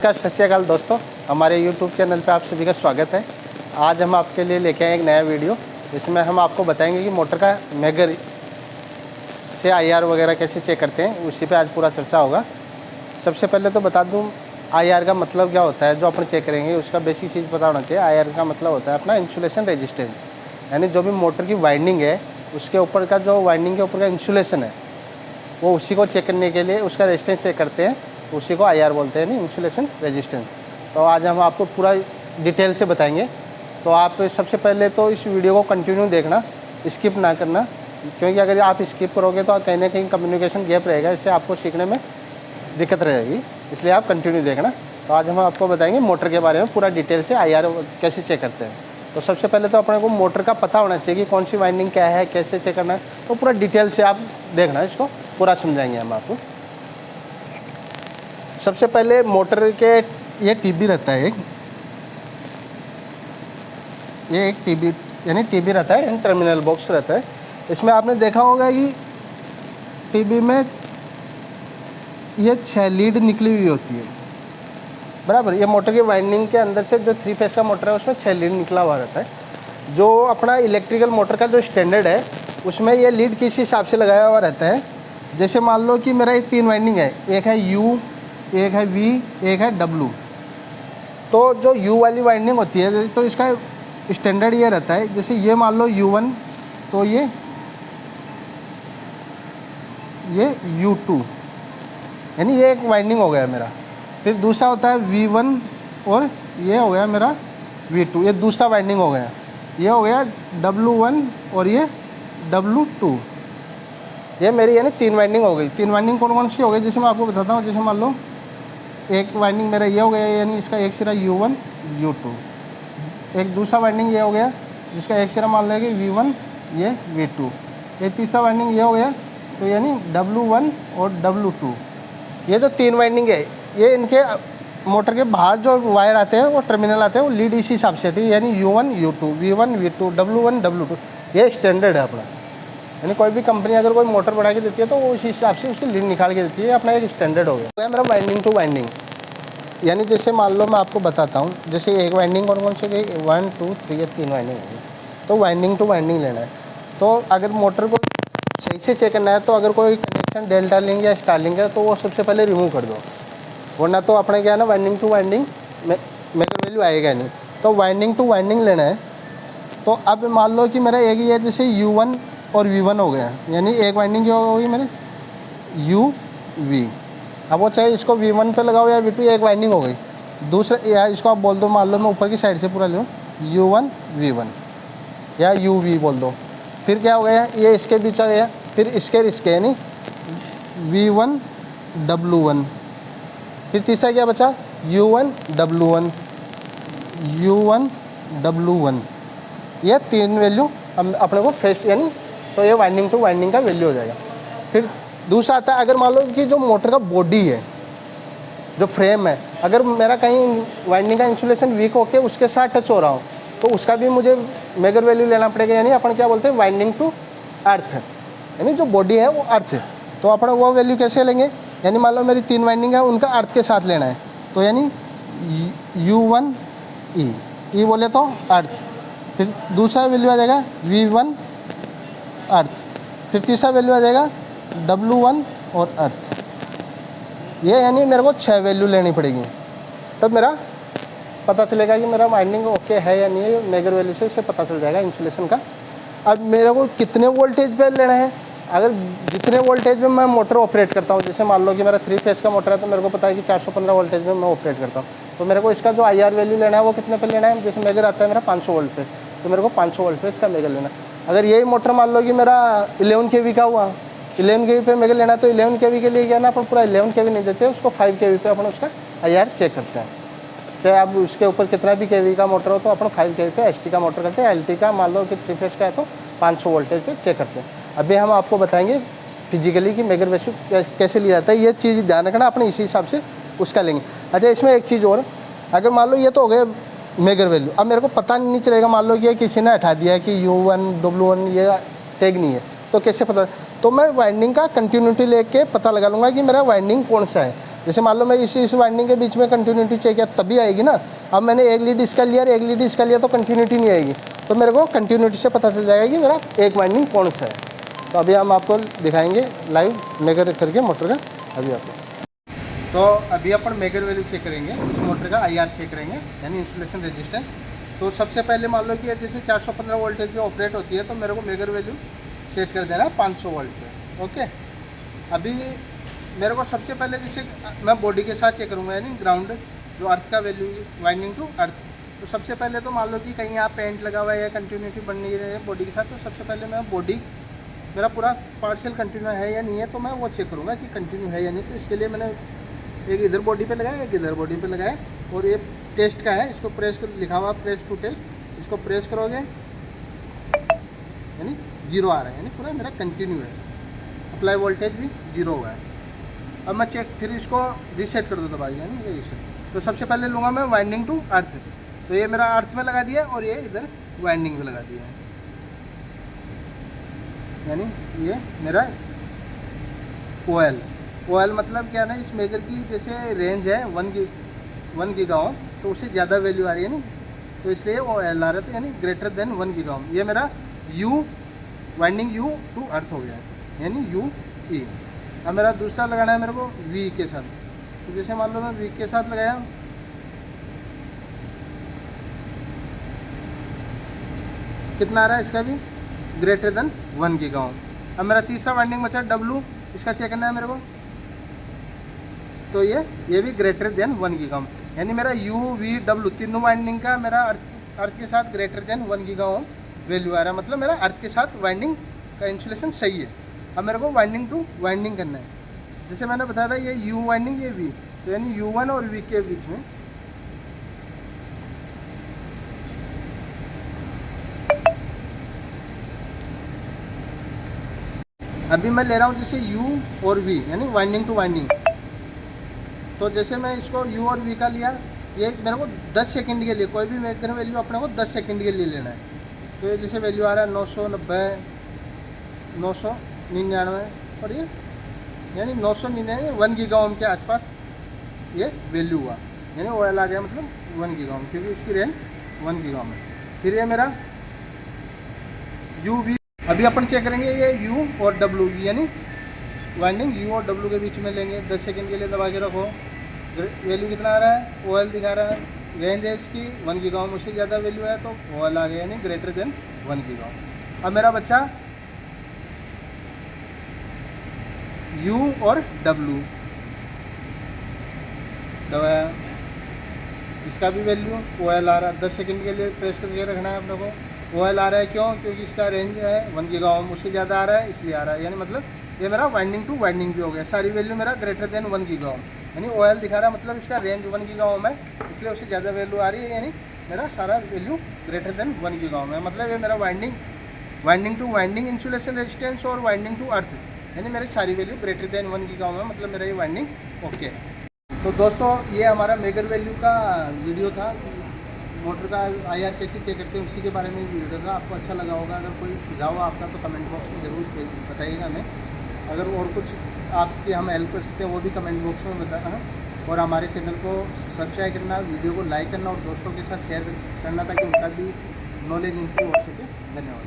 नमस्कार, सत श्री अकाल दोस्तों, हमारे YouTube चैनल पे आप सभी का स्वागत है। आज हम आपके लिए लेके आए एक नया वीडियो। इसमें हम आपको बताएंगे कि मोटर का मेगर से IR वगैरह कैसे चेक करते हैं, उसी पे आज पूरा चर्चा होगा। सबसे पहले तो बता दूं IR का मतलब क्या होता है। जो अपन चेक करेंगे उसका बेसिक चीज़ पता होना चाहिए। IR का मतलब होता है अपना इंसुलेशन रेजिस्टेंस, यानी जो भी मोटर की वाइंडिंग है उसके ऊपर का जो वाइंडिंग के ऊपर का इंसुलेशन है वो उसी को चेक करने के लिए उसका रेजिस्टेंस चेक करते हैं, उसी को IR बोलते हैं, नहीं इंसुलेशन रेजिस्टेंस। तो आज हम आपको पूरा डिटेल से बताएंगे। तो आप सबसे पहले तो इस वीडियो को कंटिन्यू देखना, स्किप ना करना, क्योंकि अगर आप स्किप करोगे तो कहीं ना कहीं कम्युनिकेशन गैप रहेगा, इससे आपको सीखने में दिक्कत रहेगी। इसलिए आप कंटिन्यू देखना। तो आज हम आपको बताएंगे मोटर के बारे में पूरा डिटेल से IR कैसे चेक करते हैं। तो सबसे पहले तो अपने को मोटर का पता होना चाहिए कि कौन सी वाइंडिंग क्या है, कैसे चेक करना है। तो पूरा डिटेल से आप देखना, इसको पूरा समझाएंगे हम आपको। सबसे पहले मोटर के ये टीबी रहता है, ये एक टीबी यानी टीबी रहता है, टर्मिनल बॉक्स रहता है। इसमें आपने देखा होगा कि टीबी में ये 6 लीड निकली हुई होती है, बराबर। ये मोटर की वाइंडिंग के अंदर से जो 3 फेस का मोटर है उसमें 6 लीड निकला हुआ रहता है। जो अपना इलेक्ट्रिकल मोटर का जो स्टैंडर्ड है उसमें ये लीड किस हिसाब से लगाया हुआ रहता है। जैसे मान लो कि मेरा ये 3 वाइंडिंग है, एक है U, एक है V, एक है W। तो जो U वाली वाइंडिंग होती है तो इसका स्टैंडर्ड ये रहता है, जैसे ये मान लो U1 तो ये U2, यानी ये एक वाइंडिंग हो गया मेरा। फिर दूसरा होता है V1 और ये हो गया मेरा V2, ये दूसरा वाइंडिंग हो गया। ये हो गया W1 और ये W2, ये मेरी यानी 3 वाइंडिंग हो गई। 3 वाइंडिंग कौन कौन सी हो गई, जैसे मैं आपको बताता हूँ। जैसे मान लो एक वाइंडिंग मेरा ये हो गया, यानी इसका एक सिरा U1 U2। एक दूसरा वाइंडिंग ये हो गया जिसका एक सिरा मान लेंगे V1 ये V2। एक तीसरा वाइंडिंग ये हो गया, तो यानी W1 और W2। ये जो 3 वाइंडिंग है ये इनके मोटर के बाहर जो वायर आते हैं वो टर्मिनल आते हैं, वो लीड इसी हिसाब से आती है, यानी U1 U2 V1 V2 W1 W2। ये स्टैंडर्ड है अपना, यानी कोई भी कंपनी अगर कोई मोटर बना के देती है तो वो उसी हिसाब से उसकी लीड निकाल के देती है। अपना एक स्टैंडर्ड हो गया मेरा वाइंडिंग टू वाइंडिंग। यानी जैसे मान लो मैं आपको बताता हूँ, जैसे एक वाइंडिंग कौन कौन सी गई, 1 2 3 या 3 वाइंडिंग होगी। तो वाइंडिंग टू वाइंडिंग लेना है। तो अगर मोटर को सही से चेक करना है तो अगर कोई कनेक्शन डेल्टा लिंक या स्टार लिंक है तो वो सबसे पहले रिमूव कर दो, वरना तो अपने क्या है ना winding to winding megger value आएगा नहीं। तो वाइंडिंग टू वाइंडिंग लेना है। तो अब मान लो कि मेरा एक ही है, जैसे U1 और V1 हो गया, यानी एक वाइंडिंग जो होगी मेरे UV। अब वो चाहे इसको V1 पे लगाओ या V2, एक वाइंडिंग हो गई। दूसरा या इसको आप बोल दो, मान लो मैं ऊपर की साइड से पूरा लूँ U1 V1 या UV बोल दो। फिर क्या हो गया, ये इसके बीच आ गया, फिर इसके यानी V1 W1। फिर तीसरा क्या बचा, U1 W1 U1 W1। ये 3 वैल्यू अपने को फेस्ट, यानी तो ये वाइंडिंग टू वाइंडिंग का वैल्यू हो जाएगा। फिर दूसरा आता है, अगर मान लो कि जो मोटर का बॉडी है, जो फ्रेम है, अगर मेरा कहीं वाइंडिंग का इंसुलेशन वीक होकर उसके साथ टच हो रहा हो तो उसका भी मुझे मेगर वैल्यू लेना पड़ेगा। यानी अपन क्या बोलते हैं, वाइंडिंग टू अर्थ, यानी जो बॉडी है वो अर्थ है। तो अपन वो वैल्यू कैसे लेंगे, यानी मान लो मेरी 3 वाइंडिंग है, उनका अर्थ के साथ लेना है। तो यानी U1 E बोले तो अर्थ। फिर दूसरा वैल्यू आ जाएगा V1 अर्थ। फिर तीसरा वैल्यू आ जाएगा W1 और अर्थ। ये यानी मेरे को 6 वैल्यू लेनी पड़ेगी, तब मेरा पता चलेगा कि मेरा वाइंडिंग ओके है या नहीं है। मेगर वैल्यू से इससे पता चल जाएगा इंसुलेशन का। अब मेरे को कितने वोल्टेज पे लेना है, अगर जितने वोल्टेज में मैं मोटर ऑपरेट करता हूँ, जैसे मान लो कि मेरा 3 फेस का मोटर है तो मेरे को पता है कि 415 वोल्टेज में मैं ऑपरेट करता हूँ, तो मेरे को इसका जो IR वैल्यू लेना है वो कितने पे लेना है। जैसे मेगर आता है मेरा 500 वोल्ट पे, तो मेरे को 500 वोल्ट पे इसका मेगर लेना है। अगर यही मोटर मान लो कि मेरा 11 kV का हुआ, 11 kV पे मेगर लेना है, तो 11 kV के लिए क्या ना अपन पूरा 11 kV नहीं देते, उसको 5 kV पे अपन उसका IR चेक करते हैं। चाहे आप उसके ऊपर कितना भी kV का मोटर हो तो अपन 5 kV पे ST का मोटर करते हैं। LT का मान लो कि 3 फेस का है तो 500 वोल्टेज पे चेक करते हैं। अभी हम आपको बताएंगे फिजिकली कि मेगर वैल्यू कैसे लिया जाता है। ये चीज़ ध्यान रखना, अपने इसी हिसाब से उसका लेंगे। अच्छा, इसमें एक चीज़ और, अगर मान लो ये तो हो गए मेगर वैल्यू, अब मेरे को पता नहीं चलेगा, मान लो कि किसी ने हटा दिया कि U1 W1 ये टैग नहीं है, तो कैसे पता, तो मैं वाइंडिंग का कंटिन्यूटी लेके पता लगा लूँगा कि मेरा वाइंडिंग कौन सा है। जैसे मान लो मैं इस वाइंडिंग के बीच में कंटिन्यूटी चेक किया तभी आएगी ना। अब मैंने एक लीड इसका लिया और एक लीड इसका लिया तो कंटिन्यूटी नहीं आएगी, तो मेरे को कंटिन्यूटी से पता चल जाएगा कि मेरा एक वाइंडिंग कौन सा है। तो अभी हम आपको दिखाएंगे लाइव मेजर करके मोटर का। अभी आपको तो अभी अपन मेजर वैल्यू चेक करेंगे, इस मोटर का IR चेक करेंगे यानी इंसुलेशन रेजिस्टेंस। तो सबसे पहले मान लो कि जैसे 415 वोल्टेज की ऑपरेट होती है तो मेरे को मेजर वैल्यू सेट कर देना है 500 वोल्ट पे। ओके, अभी मेरे को सबसे पहले जैसे मैं बॉडी के साथ चेक करूँगा यानी ग्राउंड जो अर्थ का वैल्यू वाइंडिंग टू अर्थ। तो सबसे पहले तो मान लो कि कहीं यहाँ पेंट लगा हुआ है या कंटिन्यूटी बन नहीं रही है बॉडी के साथ, तो सबसे पहले मैं बॉडी मेरा पूरा पार्शियल कंटिन्यू है या नहीं है तो मैं वो चेक करूँगा कि कंटिन्यू है या नहीं। तो इसके लिए मैंने एक इधर बॉडी पे लगाया, एक इधर बॉडी पे लगाया, और ये टेस्ट का है, इसको प्रेस कर लिखा हुआ प्रेस टू टेस्ट, इसको प्रेस करोगे यानी 0 आ रहा है यानी पूरा मेरा कंटिन्यू है। अप्लाई वोल्टेज भी 0 हुआ है। अब मैं चेक फिर इसको रीसेट कर दो दबाई यानी ये रीसेट। तो सबसे पहले लूँगा मैं वाइंडिंग टू अर्थ, तो ये मेरा अर्थ में लगा दिया और ये इधर वाइंडिंग में लगा दिया है यानी ये मेरा OL मतलब क्या ना, इस मेजर की जैसे रेंज है 1 गीगा ओम तो उससे ज़्यादा वैल्यू आ रही है ना, तो इसलिए OL आ रहा है, तो यानी ग्रेटर देन 1 गीगा ओम। ये मेरा वाइंडिंग U टू अर्थ हो गया है यानी UE। अब मेरा दूसरा लगाना है मेरे को V के साथ। तो जैसे मान लो मैं V के साथ लगाया, कितना आ रहा है इसका भी ग्रेटर देन 1 गीगा ओम। अब मेरा तीसरा वाइंडिंग बचा W, इसका चेक करना है मेरे को, तो ये भी ग्रेटर देन 1 गीगा ओम यानी मेरा UVW तीनों वाइंडिंग का मेरा अर्थ के साथ ग्रेटर देन 1 गीगा ओम वैल्यू आ रहा है, मतलब मेरा अर्थ के साथ वाइंडिंग का इंसुलेशन सही है। अब मेरे को वाइंडिंग टू वाइंडिंग करना है, जैसे मैंने बताया था ये U वाइंडिंग ये V, तो यानी U1 और V के बीच में अभी मैं ले रहा हूँ जैसे U और V यानी वाइंडिंग टू वाइंडिंग। तो जैसे मैं इसको U और V का लिया, ये मेरे को 10 सेकंड के लिए, कोई भी मेजर वैल्यू अपने को 10 सेकंड के लिए लेना है। तो ये जैसे वैल्यू आ रहा है 990, 999 और ये यानी 999 1 गीगा ओम के आसपास ये वैल्यू हुआ यानी OL आ गया, मतलब 1 गीगा ओम, क्योंकि इसकी रेंज 1 गीगा ओम है। फिर ये मेरा UV, अभी अपन चेक करेंगे ये U और W यानी वाइंडिंग U और W के बीच में लेंगे, 10 सेकंड के लिए दबा के रखो। वैल्यू कितना आ रहा है, OL दिखा रहा है, रेंज है इसकी 1 गीगा ओम, उससे ज़्यादा वैल्यू है तो OL आ गया यानी ग्रेटर देन 1 गीगा ओम। अब मेरा बच्चा U और W दबाया, इसका भी वैल्यू OL आ रहा है, 10 सेकंड के लिए प्रेस करके रखना है अपने को। OL आ रहा है क्यों, क्योंकि इसका रेंज है 1 गीगा ओम, उससे ज़्यादा आ रहा है इसलिए आ रहा है, यानी मतलब ये मेरा वाइंडिंग टू वाइंडिंग भी हो गया। सारी वैल्यू मेरा ग्रेटर देन 1 गीगा ओम यानी OL दिखा रहा है, मतलब इसका रेंज 1 गीगा ओम है इसलिए उससे ज़्यादा वैल्यू आ रही है, यानी मेरा सारा value greater than 1 giga ohm है। मतलब ये मेरा winding to winding insulation resistance और वाइंडिंग टू अर्थ यानी मेरी सारी value greater than 1 giga ohm है, मतलब मेरा ये वाइंडिंग ओके है। तो दोस्तों ये हमारा मेजर वैल्यू का वीडियो था, मोटर का IR कैसे चेक करते हैं उसी के बारे में वीडियो था। आपको अच्छा लगा होगा, अगर कोई सुझाव हो आपका तो कमेंट बॉक्स में ज़रूर बताइएगा हमें। अगर और कुछ आपकी हम हेल्प कर सकते हैं वो भी कमेंट बॉक्स में बताना, और हमारे चैनल को सब्सक्राइब करना, वीडियो को लाइक करना और दोस्तों के साथ शेयर करना ताकि उनका भी नॉलेज इंप्रूव हो सके। धन्यवाद।